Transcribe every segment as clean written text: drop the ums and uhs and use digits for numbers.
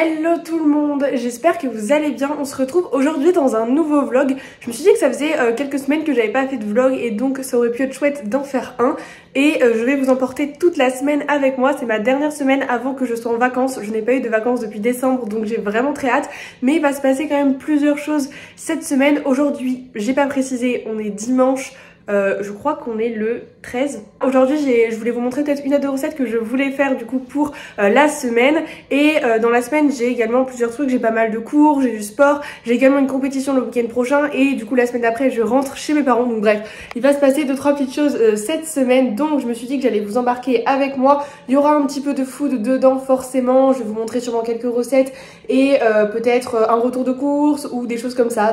Hello tout le monde, j'espère que vous allez bien. On se retrouve aujourd'hui dans un nouveau vlog. Je me suis dit que ça faisait quelques semaines que j'avais pas fait de vlog et donc ça aurait pu être chouette d'en faire un. Et je vais vous emporter toute la semaine avec moi. C'est ma dernière semaine avant que je sois en vacances. Je n'ai pas eu de vacances depuis décembre donc j'ai vraiment très hâte. Mais il va se passer quand même plusieurs choses cette semaine. Aujourd'hui, j'ai pas précisé, on est dimanche. Je crois qu'on est le 13. Aujourd'hui je voulais vous montrer peut-être une à deux recettes que je voulais faire du coup pour la semaine. Et dans la semaine j'ai également plusieurs trucs, j'ai pas mal de cours, j'ai du sport, j'ai également une compétition le week-end prochain. Et du coup la semaine d'après je rentre chez mes parents. Donc bref, il va se passer 2-3 petites choses cette semaine. Donc je me suis dit que j'allais vous embarquer avec moi. Il y aura un petit peu de food dedans forcément. Je vais vous montrer sûrement quelques recettes. Et peut-être un retour de course ou des choses comme ça.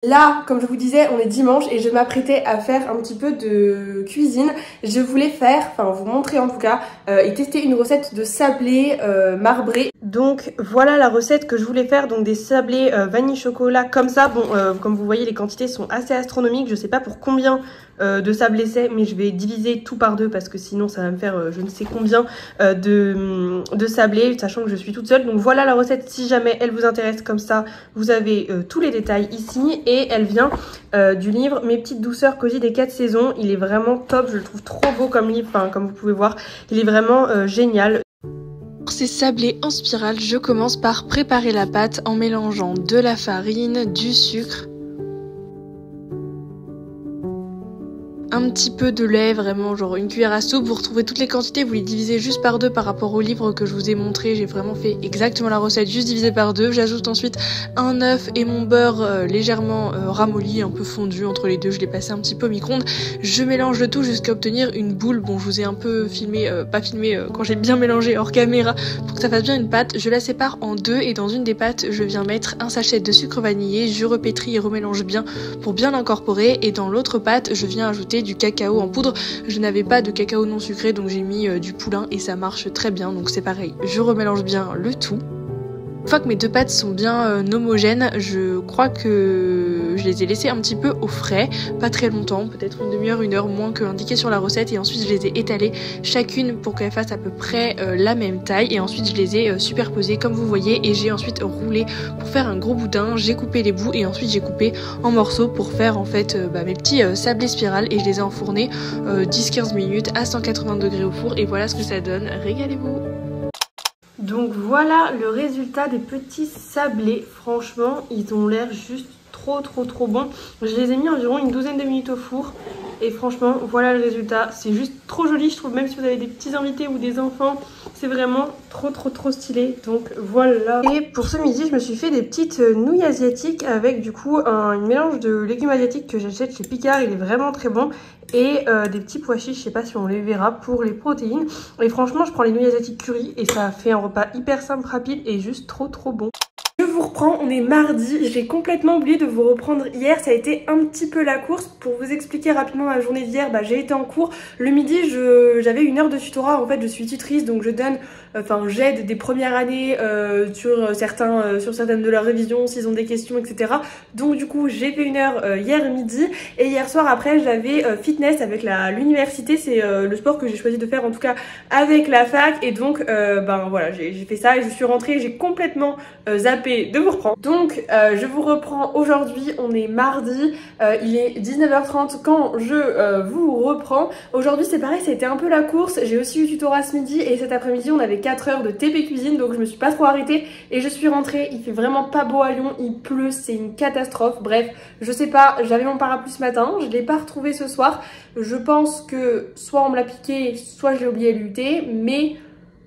Là, comme je vous disais, on est dimanche et je m'apprêtais à faire un petit peu de cuisine. Je voulais faire, enfin vous montrer en tout cas, et tester une recette de sablé marbré. Donc voilà la recette que je voulais faire, donc des sablés vanille chocolat comme ça. Bon, comme vous voyez, les quantités sont assez astronomiques. Je sais pas pour combien de sablé c'est, mais je vais diviser tout par deux parce que sinon ça va me faire je ne sais combien de sablé, sachant que je suis toute seule. Donc voilà la recette si jamais elle vous intéresse, comme ça vous avez tous les détails ici. Et elle vient du livre Mes petites douceurs cosy des 4 saisons. Il est vraiment top, je le trouve trop beau comme livre, enfin comme vous pouvez voir, il est vraiment génial. Pour ces sablés en spirale, je commence par préparer la pâte en mélangeant de la farine, du sucre, un petit peu de lait, vraiment genre une cuillère à soupe. Vous retrouvez toutes les quantités, vous les divisez juste par deux par rapport au livre que je vous ai montré. J'ai vraiment fait exactement la recette, juste divisé par deux. J'ajoute ensuite un œuf et mon beurre légèrement ramolli, un peu fondu entre les deux. Je l'ai passé un petit peu au micro-ondes. Je mélange le tout jusqu'à obtenir une boule. Bon, je vous ai un peu filmé, pas filmé quand j'ai bien mélangé hors caméra pour que ça fasse bien une pâte. Je la sépare en deux et dans une des pâtes, je viens mettre un sachet de sucre vanillé. Je repétris et remélange bien pour bien l'incorporer. Et dans l'autre pâte, je viens ajouter du cacao en poudre. Je n'avais pas de cacao non sucré donc j'ai mis du poulain et ça marche très bien. Donc c'est pareil, je remélange bien le tout. Une fois que mes deux pâtes sont bien homogènes, je crois que je les ai laissées un petit peu au frais, pas très longtemps, peut-être une demi-heure, une heure moins que indiqué sur la recette. Et ensuite je les ai étalées chacune pour qu'elles fassent à peu près la même taille. Et ensuite je les ai superposées comme vous voyez et j'ai ensuite roulé pour faire un gros boudin. J'ai coupé les bouts et ensuite j'ai coupé en morceaux pour faire en fait mes petits sablés spirales. Et je les ai enfournés 10-15 minutes à 180 degrés au four. Et voilà ce que ça donne, régalez-vous! Donc voilà le résultat des petits sablés. Franchement, ils ont l'air juste trop bons. Je les ai mis environ une douzaine de minutes au four. Et franchement, voilà le résultat. C'est juste trop joli, je trouve, même si vous avez des petits invités ou des enfants. C'est vraiment trop stylé. Donc voilà. Et pour ce midi, je me suis fait des petites nouilles asiatiques avec du coup un mélange de légumes asiatiques que j'achète chez Picard. Il est vraiment très bon. Et des petits pois chiches, je sais pas si on les verra, pour les protéines. Et franchement, je prends les nouilles asiatiques curry et ça fait un repas hyper simple, rapide et juste trop bon. Je vous reprends, on est mardi, j'ai complètement oublié de vous reprendre hier, ça a été un petit peu la course. Pour vous expliquer rapidement ma journée d'hier, j'ai été en cours. Le midi, j'avais une heure de tutorat, en fait je suis tutrice, donc je donne, j'aide des premières années sur certaines de leurs révisions, s'ils ont des questions, etc. Donc du coup, j'ai fait une heure hier midi, et hier soir après, j'avais fitness avec l'université, c'est le sport que j'ai choisi de faire en tout cas avec la fac, et donc voilà, j'ai fait ça et je suis rentrée, j'ai complètement zappé de vous reprendre. Donc je vous reprends aujourd'hui, on est mardi, il est 19h30 quand je vous reprends. Aujourd'hui c'est pareil, ça a été un peu la course, j'ai aussi eu tutorat ce midi et cet après-midi on avait 4 heures de TP cuisine donc je me suis pas trop arrêtée et je suis rentrée. Il fait vraiment pas beau à Lyon, il pleut, c'est une catastrophe. Bref, je sais pas, j'avais mon parapluie ce matin, je l'ai pas retrouvé ce soir. Je pense que soit on me l'a piqué, soit je l'ai oublié à l'UT, mais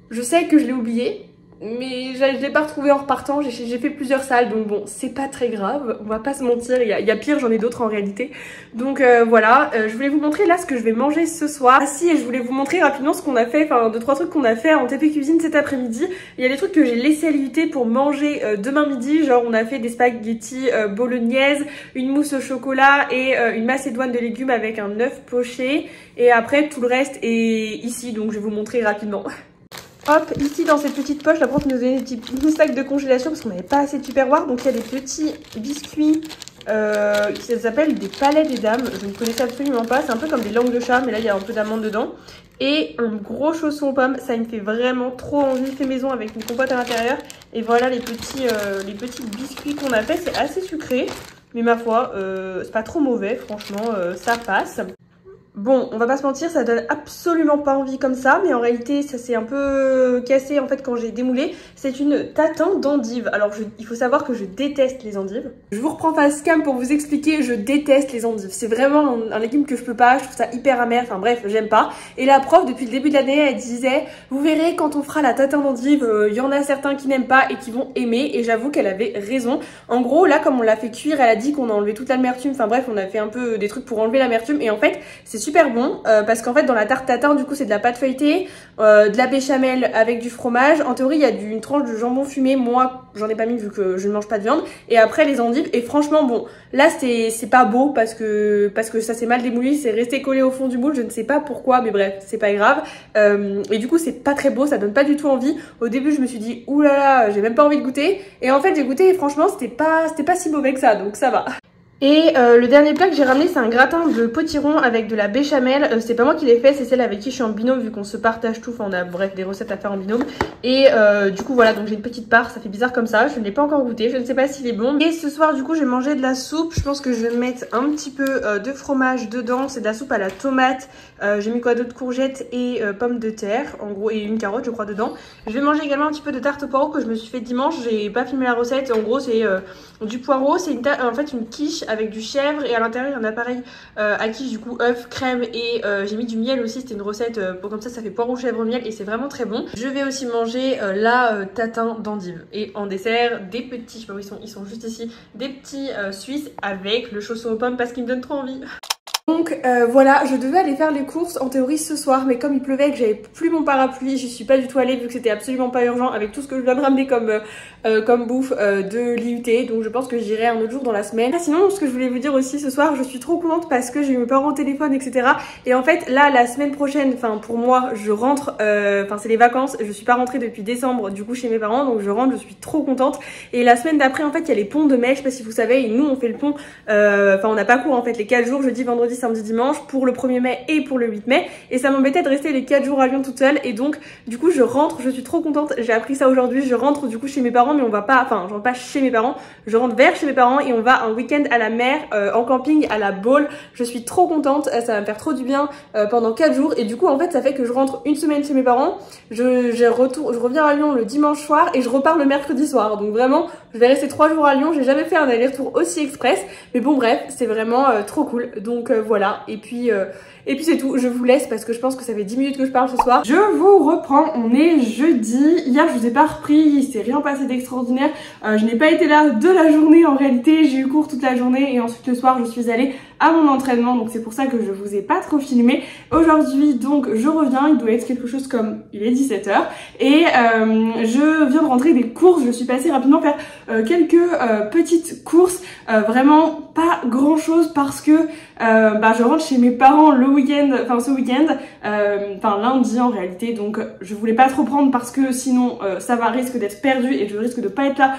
je sais que je l'ai oublié. Mais je l'ai pas retrouvé en repartant, j'ai fait plusieurs salles donc bon c'est pas très grave, on va pas se mentir, il y a pire, j'en ai d'autres en réalité. Donc voilà, je voulais vous montrer là ce que je vais manger ce soir. Ah si, et je voulais vous montrer rapidement ce qu'on a fait, enfin 2-3 trucs qu'on a fait en TP cuisine cet après-midi. Il y a des trucs que j'ai laissé à l'UT pour manger demain midi, genre on a fait des spaghettis bolognaise, une mousse au chocolat et une macédoine de légumes avec un œuf poché. Et après tout le reste est ici, donc je vais vous montrer rapidement. Hop, ici dans cette petite poche, la prof nous a donné des petits sacs de congélation parce qu'on n'avait pas assez de tupperware. Donc il y a des petits biscuits qui s'appellent des palais des dames. Je ne connaissais absolument pas, c'est un peu comme des langues de chat mais là il y a un peu d'amande dedans. et un gros chausson aux pommes. Ça me fait vraiment trop envie, fait maison avec une compote à l'intérieur. Et voilà les petits biscuits qu'on a fait, c'est assez sucré. Mais ma foi, c'est pas trop mauvais, franchement, ça passe. Bon, on va pas se mentir, ça donne absolument pas envie comme ça, mais en réalité, ça s'est un peu cassé en fait quand j'ai démoulé. C'est une tatin d'endive. Alors, il faut savoir que je déteste les endives. Je vous reprends face cam pour vous expliquer, je déteste les endives. C'est vraiment un légume que je peux pas, je trouve ça hyper amer, enfin bref, j'aime pas. Et la prof, depuis le début de l'année, elle disait, vous verrez, quand on fera la tatin d'endive, il y en a certains qui n'aiment pas et qui vont aimer, et j'avoue qu'elle avait raison. En gros, là, comme on l'a fait cuire, elle a dit qu'on a enlevé toute l'amertume, enfin bref, on a fait un peu des trucs pour enlever l'amertume, et en fait, c'est super bon parce qu'en fait dans la tarte tatin du coup c'est de la pâte feuilletée, de la béchamel avec du fromage. En théorie il y a une tranche de jambon fumé, moi j'en ai pas mis vu que je ne mange pas de viande, et après les endives. Et franchement bon là c'est pas beau parce que ça s'est mal démouli, c'est resté collé au fond du moule, je ne sais pas pourquoi, mais bref c'est pas grave. Et du coup c'est pas très beau, ça donne pas du tout envie. Au début je me suis dit oulala j'ai même pas envie de goûter, et en fait j'ai goûté et franchement c'était pas si mauvais que ça, donc ça va. Et le dernier plat que j'ai ramené, c'est un gratin de potiron avec de la béchamel. C'est pas moi qui l'ai fait, c'est celle avec qui je suis en binôme vu qu'on se partage tout. Enfin on a bref des recettes à faire en binôme. Et du coup voilà, donc j'ai une petite part, ça fait bizarre comme ça. Je ne l'ai pas encore goûté, je ne sais pas s'il est bon. Et ce soir du coup je vais manger de la soupe. Je pense que je vais mettre un petit peu de fromage dedans. C'est de la soupe à la tomate. J'ai mis quoi d'autre, courgettes et pommes de terre en gros, et une carotte je crois dedans. Je vais manger également un petit peu de tarte au poireau que je me suis fait dimanche. J'ai pas filmé la recette. En gros c'est du poireau, c'est en fait une quiche avec du chèvre, et à l'intérieur il y en a pareil à quiche du coup œuf, crème, et j'ai mis du miel aussi. C'était une recette comme ça fait poireau, chèvre, miel, et c'est vraiment très bon. Je vais aussi manger la tatin d'endive, et en dessert des petits, je sais pas où ils sont juste ici, des petits suisses avec le chausson aux pommes parce qu'ils me donnent trop envie. Donc voilà, je devais aller faire les courses en théorie ce soir, mais comme il pleuvait et que j'avais plus mon parapluie, j'y suis pas du tout allée vu que c'était absolument pas urgent avec tout ce que je viens de ramener comme bouffe de l'IUT. Donc je pense que j'irai un autre jour dans la semaine. Sinon, ce que je voulais vous dire aussi ce soir, je suis trop contente parce que j'ai eu mes parents au téléphone, etc. Et en fait là, la semaine prochaine, enfin pour moi, je rentre, enfin c'est les vacances, je suis pas rentrée depuis décembre du coup chez mes parents, donc je rentre, je suis trop contente. Et la semaine d'après en fait il y a les ponts de mai, je sais pas si vous savez, et nous on fait le pont, enfin on n'a pas cours en fait les 4 jours, jeudi, vendredi, samedi, dimanche, pour le 1er mai et pour le 8 mai, et ça m'embêtait de rester les 4 jours à Lyon toute seule, et donc du coup je rentre, je suis trop contente, j'ai appris ça aujourd'hui, je rentre du coup chez mes parents, mais on va pas, enfin je rentre pas chez mes parents, je rentre vers chez mes parents et on va un week-end à la mer, en camping à la Baule. Je suis trop contente, ça va me faire trop du bien pendant 4 jours, et du coup en fait ça fait que je rentre une semaine chez mes parents, je reviens à Lyon le dimanche soir et je repars le mercredi soir, donc vraiment je vais rester 3 jours à Lyon. J'ai jamais fait un aller-retour aussi express, mais bon bref c'est vraiment trop cool, donc voilà. Et puis c'est tout, je vous laisse parce que je pense que ça fait 10 minutes que je parle ce soir. Je vous reprends, on est jeudi. Hier je vous ai pas repris, il s'est rien passé d'extraordinaire. Je n'ai pas été là de la journée en réalité, j'ai eu cours toute la journée et ensuite le soir je suis allée à mon entraînement, donc c'est pour ça que je vous ai pas trop filmé. Aujourd'hui donc je reviens, il doit être quelque chose comme, il est 17 h, et je viens de rentrer des courses. Je suis passée rapidement faire quelques petites courses, vraiment pas grand chose parce que je rentre chez mes parents le week-end, enfin ce week-end, enfin lundi en réalité, donc je voulais pas trop prendre parce que sinon ça risque d'être perdu et je risque de pas être là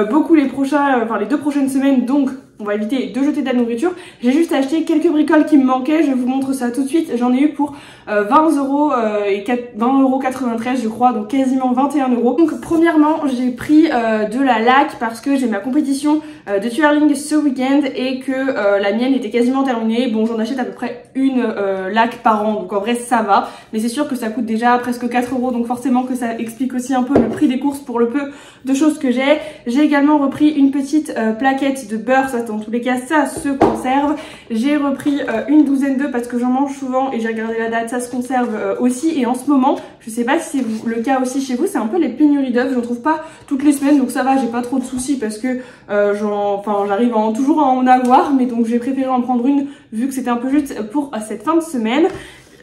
beaucoup les 2 prochaines semaines, donc on va éviter de jeter de la nourriture. J'ai juste acheté quelques bricoles qui me manquaient, je vous montre ça tout de suite. J'en ai eu pour 20 € et 20,93 € je crois, donc quasiment 21 €. Donc premièrement j'ai pris de la laque parce que j'ai ma compétition de twirling ce week-end et que la mienne était quasiment terminée. Bon, j'en achète à peu près une laque par an, donc en vrai ça va, mais c'est sûr que ça coûte déjà presque 4 €, donc forcément que ça explique aussi un peu le prix des courses pour le peu de choses que j'ai. J'ai également repris une petite plaquette de beurre, ça dans tous les cas ça se conserve. J'ai repris une douzaine d'œufs parce que j'en mange souvent et j'ai regardé la date, ça se conserve aussi. Et en ce moment, je sais pas si c'est le cas aussi chez vous, c'est un peu les pénuries d'œufs, j'en trouve pas toutes les semaines, donc ça va, j'ai pas trop de soucis parce que j'arrive toujours à en avoir, mais donc j'ai préféré en prendre une vu que c'était un peu juste pour cette fin de semaine.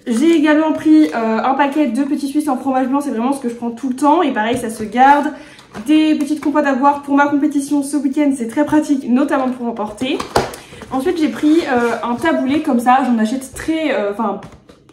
J'ai également pris un paquet de petits suisses en fromage blanc, c'est vraiment ce que je prends tout le temps et pareil ça se garde. Des petites compotes à boire pour ma compétition ce week-end, c'est très pratique, notamment pour emporter. Ensuite j'ai pris un taboulé comme ça, j'en achète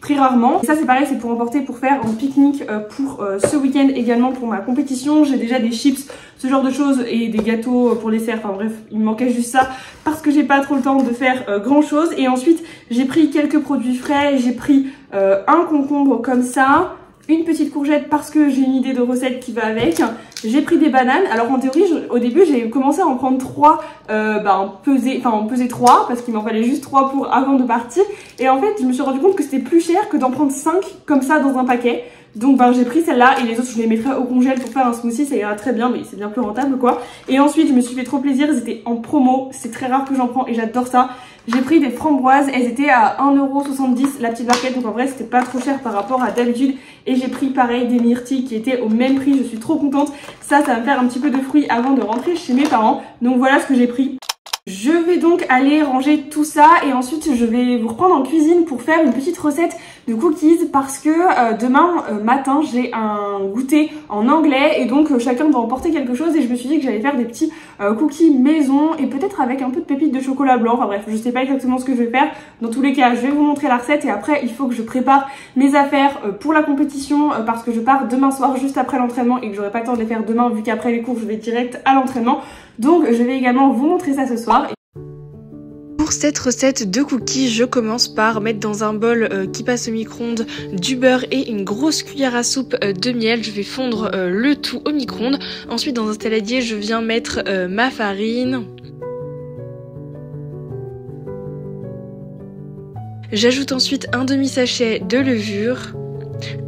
très rarement. Et ça c'est pareil, c'est pour emporter, pour faire en pique-nique pour ce week-end également pour ma compétition. J'ai déjà des chips, ce genre de choses et des gâteaux pour les desserts. Enfin bref, il me manquait juste ça parce que j'ai pas trop le temps de faire grand chose. Et ensuite j'ai pris quelques produits frais, j'ai pris un concombre comme ça, une petite courgette parce que j'ai une idée de recette qui va avec. J'ai pris des bananes. Alors en théorie, au début, j'ai commencé à en prendre 3, en peser 3 parce qu'il m'en fallait juste 3 pour avant de partir. Et en fait, je me suis rendu compte que c'était plus cher que d'en prendre 5 comme ça dans un paquet. Donc j'ai pris celle-là et les autres je les mettrai au congèle pour faire un smoothie, ça ira très bien mais c'est bien plus rentable quoi. Et ensuite je me suis fait trop plaisir, ils étaient en promo, c'est très rare que j'en prends et j'adore ça. J'ai pris des framboises, elles étaient à 1,70€ la petite barquette, donc en vrai c'était pas trop cher par rapport à d'habitude. Et j'ai pris pareil des myrtilles qui étaient au même prix, je suis trop contente. Ça va me faire un petit peu de fruits avant de rentrer chez mes parents. Donc voilà ce que j'ai pris. Je vais donc aller ranger tout ça et ensuite je vais vous reprendre en cuisine pour faire une petite recette de cookies parce que demain matin j'ai un goûter en anglais et donc chacun doit emporter quelque chose et je me suis dit que j'allais faire des petits cookies maison et peut-être avec un peu de pépites de chocolat blanc. Enfin bref, je sais pas exactement ce que je vais faire. Dans tous les cas, je vais vous montrer la recette et après il faut que je prépare mes affaires pour la compétition parce que je pars demain soir juste après l'entraînement et que j'aurai pas le temps de les faire demain vu qu'après les cours je vais direct à l'entraînement. Donc je vais également vous montrer ça ce soir. Pour cette recette de cookies, je commence par mettre dans un bol qui passe au micro-ondes du beurre et une grosse cuillère à soupe de miel. Je vais fondre le tout au micro-ondes. Ensuite, dans un saladier, je viens mettre ma farine. J'ajoute ensuite un demi-sachet de levure.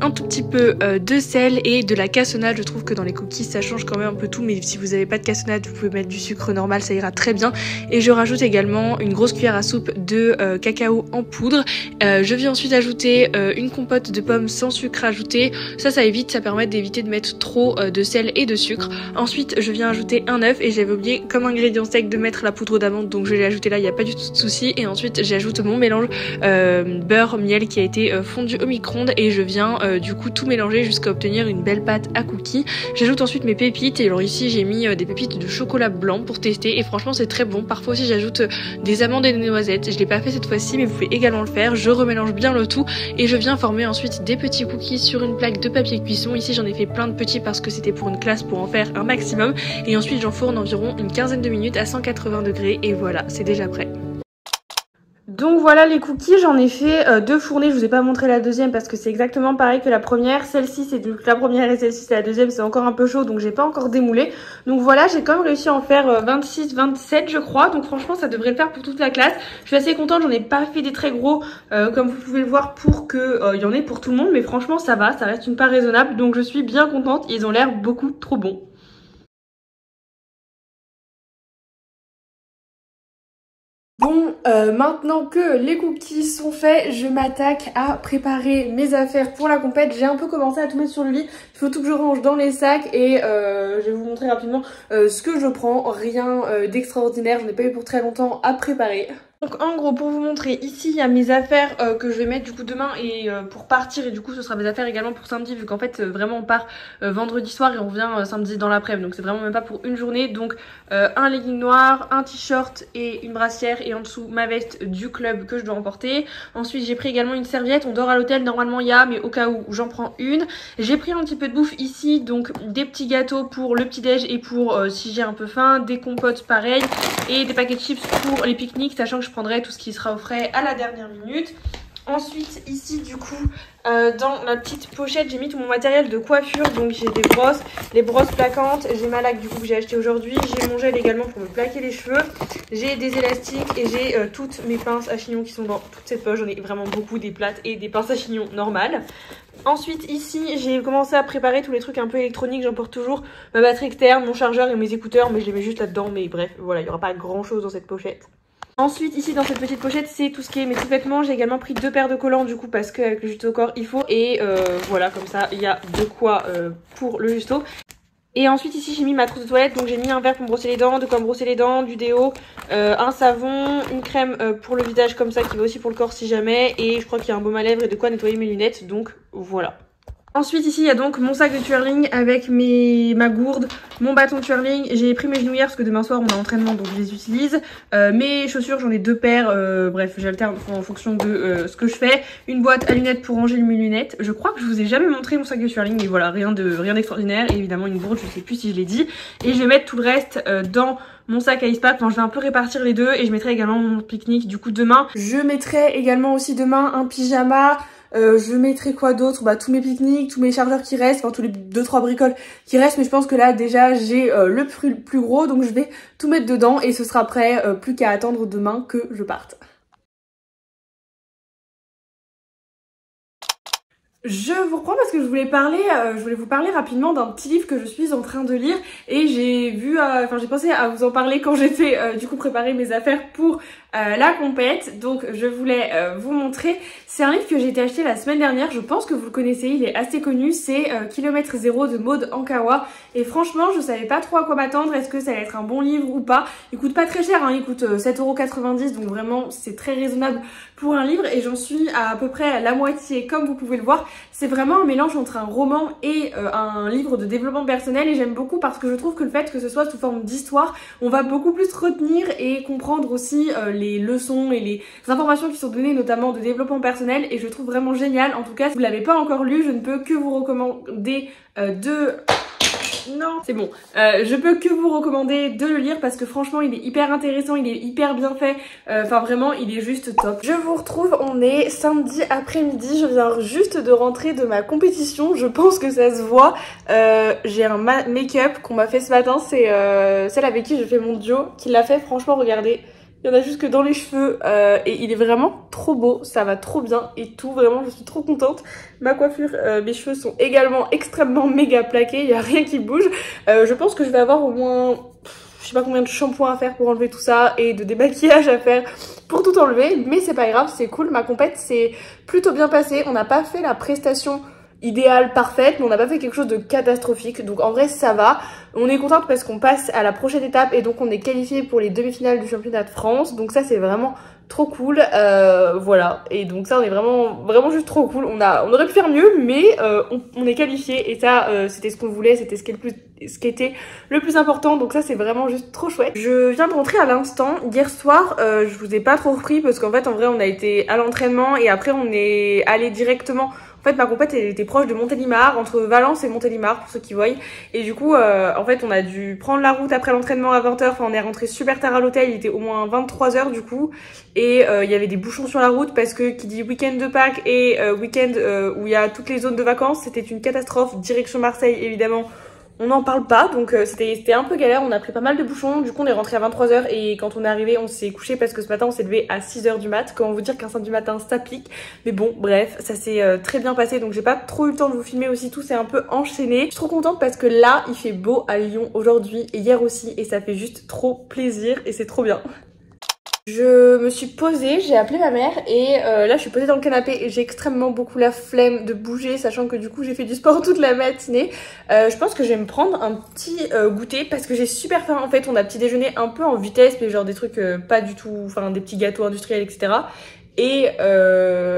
Un tout petit peu de sel et de la cassonade. Je trouve que dans les cookies ça change quand même un peu tout, mais si vous n'avez pas de cassonade vous pouvez mettre du sucre normal, ça ira très bien. Et je rajoute également une grosse cuillère à soupe de cacao en poudre. Je viens ensuite ajouter une compote de pommes sans sucre ajouté. Ça évite, ça permet d'éviter de mettre trop de sel et de sucre. Ensuite je viens ajouter un œuf et j'avais oublié comme ingrédient sec de mettre la poudre d'amande, donc je l'ai ajouté là, il n'y a pas du tout de souci. Et ensuite j'ajoute mon mélange beurre miel qui a été fondu au micro-ondes et je viens du coup tout mélanger jusqu'à obtenir une belle pâte à cookies. J'ajoute ensuite mes pépites et alors ici j'ai mis des pépites de chocolat blanc pour tester et franchement c'est très bon. Parfois aussi j'ajoute des amandes et des noisettes, je l'ai pas fait cette fois-ci mais vous pouvez également le faire. Je remélange bien le tout et je viens former ensuite des petits cookies sur une plaque de papier cuisson. Ici j'en ai fait plein de petits parce que c'était pour une classe pour en faire un maximum et ensuite j'enfourne environ une quinzaine de minutes à 180 degrés et voilà, c'est déjà prêt. Donc voilà les cookies, j'en ai fait 2 fournées, je vous ai pas montré la deuxième parce que c'est exactement pareil que la première. Celle-ci c'est donc la première et celle-ci c'est la deuxième, c'est encore un peu chaud donc j'ai pas encore démoulé. Donc voilà, j'ai quand même réussi à en faire 26, 27 je crois, donc franchement ça devrait le faire pour toute la classe. Je suis assez contente, j'en ai pas fait des très gros comme vous pouvez le voir pour que y en ait pour tout le monde, mais franchement ça va, ça reste une part raisonnable donc je suis bien contente, ils ont l'air beaucoup trop bons. Bon, maintenant que les cookies sont faits, je m'attaque à préparer mes affaires pour la compète. J'ai un peu commencé à tout mettre sur le lit. Il faut tout que je range dans les sacs et je vais vous montrer rapidement ce que je prends. Rien d'extraordinaire, j'en ai pas eu pour très longtemps à préparer. Donc en gros pour vous montrer, ici il y a mes affaires que je vais mettre du coup demain et pour partir et du coup ce sera mes affaires également pour samedi vu qu'en fait vraiment on part vendredi soir et on revient samedi dans l'après-midi donc c'est vraiment même pas pour une journée. Donc un legging noir, un t-shirt et une brassière et en dessous ma veste du club que je dois emporter. Ensuite j'ai pris également une serviette, on dort à l'hôtel normalement il y a mais au cas où j'en prends une. J'ai pris un petit peu de bouffe ici, donc des petits gâteaux pour le petit déj et pour si j'ai un peu faim, des compotes pareil et des paquets de chips pour les pique-niques sachant que je prendrai tout ce qui sera au frais à la dernière minute. Ensuite ici du coup dans la petite pochette j'ai mis tout mon matériel de coiffure, donc j'ai des brosses, les brosses plaquantes, j'ai ma laque du coup que j'ai acheté aujourd'hui, j'ai mon gel également pour me plaquer les cheveux, j'ai des élastiques et j'ai toutes mes pinces à chignon qui sont dans toute cette poche. J'en ai vraiment beaucoup, des plates et des pinces à chignon normales. Ensuite ici j'ai commencé à préparer tous les trucs un peu électroniques, j'emporte toujours ma batterie externe, mon chargeur et mes écouteurs mais je les mets juste là-dedans, mais bref voilà, il n'y aura pas grand chose dans cette pochette. Ensuite ici dans cette petite pochette c'est tout ce qui est mes sous-vêtements. J'ai également pris 2 paires de collants du coup parce qu'avec le justo corps il faut. Et voilà, comme ça il y a de quoi pour le justo. Et ensuite ici j'ai mis ma trousse de toilette, donc j'ai mis un verre pour me brosser les dents, de quoi me brosser les dents, du déo, un savon, une crème pour le visage comme ça qui va aussi pour le corps si jamais. Et je crois qu'il y a un baume à lèvres et de quoi nettoyer mes lunettes, donc voilà. Ensuite ici il y a donc mon sac de twirling avec ma gourde, mon bâton de twirling. J'ai pris mes genouillères parce que demain soir on a entraînement donc je les utilise. Mes chaussures j'en ai 2 paires, bref j'alterne en fonction de ce que je fais. Une boîte à lunettes pour ranger mes lunettes. Je crois que je vous ai jamais montré mon sac de twirling mais voilà rien d'extraordinaire. Et évidemment une gourde, je sais plus si je l'ai dit. Et je vais mettre tout le reste dans mon sac à icepack. Enfin je vais un peu répartir les deux et je mettrai également mon pique-nique du coup demain. Je mettrai également aussi demain un pyjama. Je mettrai quoi d'autre? Bah tous mes pique-niques, tous mes chargeurs qui restent, enfin tous les 2-3 bricoles qui restent, mais je pense que là déjà j'ai le plus gros, donc je vais tout mettre dedans et ce sera prêt, plus qu'à attendre demain que je parte. Je vous reprends parce que je voulais vous parler rapidement d'un petit livre que je suis en train de lire et j'ai pensé à vous en parler quand j'étais du coup préparer mes affaires pour la compète. Donc je voulais vous montrer. C'est un livre que j'ai été acheté la semaine dernière, je pense que vous le connaissez, il est assez connu, c'est Kilomètre Zéro de Maud Ankawa. Et franchement je savais pas trop à quoi m'attendre, est-ce que ça allait être un bon livre ou pas. Il coûte pas très cher, hein, il coûte 7,90 €, donc vraiment c'est très raisonnable pour un livre et j'en suis à peu près à la moitié comme vous pouvez le voir. C'est vraiment un mélange entre un roman et un livre de développement personnel et j'aime beaucoup parce que je trouve que le fait que ce soit sous forme d'histoire, on va beaucoup plus retenir et comprendre aussi les leçons et les informations qui sont données notamment de développement personnel et je le trouve vraiment génial. En tout cas, si vous l'avez pas encore lu, je ne peux que vous recommander Non, c'est bon. Je peux que vous recommander de le lire parce que franchement il est hyper intéressant, il est hyper bien fait. Enfin vraiment il est juste top. Je vous retrouve, on est samedi après-midi, je viens juste de rentrer de ma compétition. Je pense que ça se voit. J'ai un make-up qu'on m'a fait ce matin, c'est celle avec qui je fais mon duo qui l'a fait. Franchement regardez. Il y en a jusque dans les cheveux et il est vraiment trop beau, ça va trop bien et tout, vraiment je suis trop contente. Ma coiffure, mes cheveux sont également extrêmement méga plaqués, il n'y a rien qui bouge. Je pense que je vais avoir au moins, je sais pas combien de shampoings à faire pour enlever tout ça et de démaquillage à faire pour tout enlever, mais c'est pas grave, c'est cool. Ma compète s'est plutôt bien passée, on n'a pas fait la prestation idéale, parfaite, mais on n'a pas fait quelque chose de catastrophique, donc en vrai ça va. On est contente parce qu'on passe à la prochaine étape et donc on est qualifié pour les demi-finales du championnat de France, donc ça c'est vraiment trop cool. Voilà, et donc ça on est vraiment juste trop cool. On aurait pu faire mieux mais on est qualifié et ça c'était ce qu'on voulait, c'était ce qui était le plus important, donc ça c'est vraiment juste trop chouette. Je viens de rentrer à l'instant. Hier soir je vous ai pas trop repris parce qu'en fait en vrai on a été à l'entraînement et après on est allé directement. En fait ma compète elle était proche de Montélimar, entre Valence et Montélimar pour ceux qui voient. Et du coup en fait on a dû prendre la route après l'entraînement à 20 h, enfin on est rentré super tard à l'hôtel, il était au moins 23 h du coup. Et il y avait des bouchons sur la route parce que qui dit week-end de Pâques et week-end où il y a toutes les zones de vacances, c'était une catastrophe. Direction Marseille évidemment. On n'en parle pas, donc c'était un peu galère, on a pris pas mal de bouchons, du coup on est rentré à 23 h et quand on est arrivé on s'est couché parce que ce matin on s'est levé à 6 h du mat. Comment vous dire qu'un samedi matin ça pique, mais bon bref ça s'est très bien passé donc j'ai pas trop eu le temps de vous filmer aussi, tout s'est un peu enchaîné. Je suis trop contente parce que là il fait beau à Lyon aujourd'hui et hier aussi et ça fait juste trop plaisir et c'est trop bien. Je me suis posée, j'ai appelé ma mère et là je suis posée dans le canapé et j'ai extrêmement beaucoup la flemme de bouger sachant que du coup j'ai fait du sport toute la matinée. Je pense que je vais me prendre un petit goûter parce que j'ai super faim. En fait on a petit déjeuner un peu en vitesse mais genre des trucs pas du tout, enfin des petits gâteaux industriels etc. Et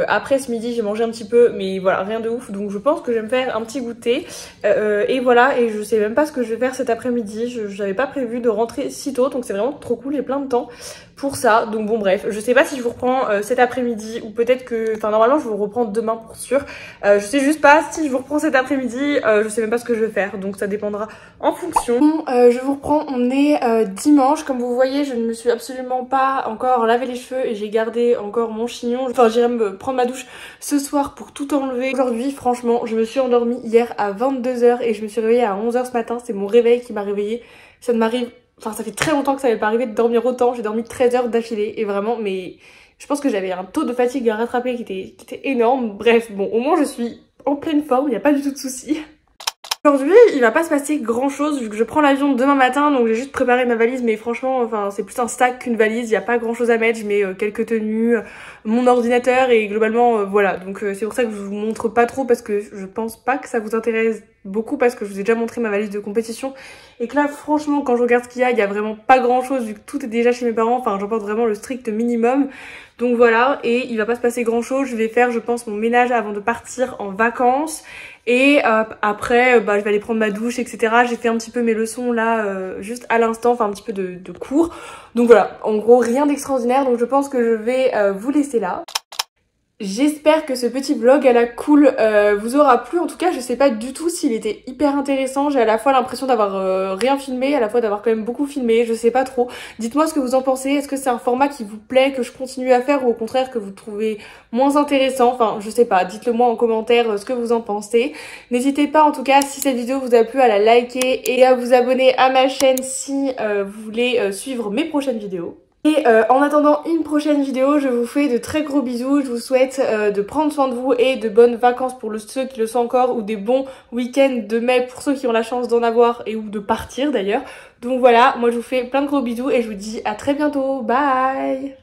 après ce midi j'ai mangé un petit peu mais voilà rien de ouf, donc je pense que je vais me faire un petit goûter et voilà. Et je sais même pas ce que je vais faire cet après-midi, j'avais pas prévu de rentrer si tôt donc c'est vraiment trop cool, j'ai plein de temps pour ça. Donc bon bref, je sais pas si je vous reprends cet après-midi ou peut-être que, enfin normalement je vous reprends demain pour sûr. Je sais juste pas si je vous reprends cet après-midi, je sais même pas ce que je vais faire donc ça dépendra en fonction. Bon, je vous reprends, on est dimanche, comme vous voyez je ne me suis absolument pas encore lavé les cheveux et j'ai gardé encore mon chignon. Enfin j'irai me prendre ma douche ce soir pour tout enlever. Aujourd'hui franchement je me suis endormie hier à 22 h et je me suis réveillée à 11 h ce matin, c'est mon réveil qui m'a réveillée. Ça ne m'arrive, enfin ça fait très longtemps que ça m'est pas arrivé de dormir autant, j'ai dormi 13 h d'affilée et vraiment mais je pense que j'avais un taux de fatigue à rattraper qui était énorme. Bref bon au moins je suis en pleine forme, il n'y a pas du tout de soucis. Aujourd'hui il va pas se passer grand chose vu que je prends l'avion demain matin donc j'ai juste préparé ma valise mais franchement enfin c'est plus un sac qu'une valise, il y a pas grand chose à mettre, je mets quelques tenues, mon ordinateur et globalement voilà donc c'est pour ça que je vous montre pas trop parce que je pense pas que ça vous intéresse beaucoup parce que je vous ai déjà montré ma valise de compétition et que là franchement quand je regarde ce qu'il y a vraiment pas grand chose vu que tout est déjà chez mes parents, enfin j'emporte vraiment le strict minimum. Donc voilà, et il va pas se passer grand chose, je vais faire je pense mon ménage avant de partir en vacances. Et après je vais aller prendre ma douche etc. J'ai fait un petit peu mes leçons là juste à l'instant, enfin un petit peu de cours. Donc voilà, en gros rien d'extraordinaire, donc je pense que je vais vous laisser là. J'espère que ce petit vlog à la cool vous aura plu. En tout cas, je sais pas du tout s'il était hyper intéressant. J'ai à la fois l'impression d'avoir rien filmé, à la fois d'avoir quand même beaucoup filmé. Je sais pas trop. Dites-moi ce que vous en pensez. Est-ce que c'est un format qui vous plaît, que je continue à faire ou au contraire que vous trouvez moins intéressant? Enfin, je sais pas. Dites-le moi en commentaire ce que vous en pensez. N'hésitez pas en tout cas, si cette vidéo vous a plu, à la liker et à vous abonner à ma chaîne si vous voulez suivre mes prochaines vidéos. Et en attendant une prochaine vidéo, je vous fais de très gros bisous. Je vous souhaite de prendre soin de vous et de bonnes vacances pour ceux qui le sont encore, ou des bons week-ends de mai pour ceux qui ont la chance d'en avoir et ou de partir d'ailleurs. Donc voilà, moi je vous fais plein de gros bisous et je vous dis à très bientôt. Bye!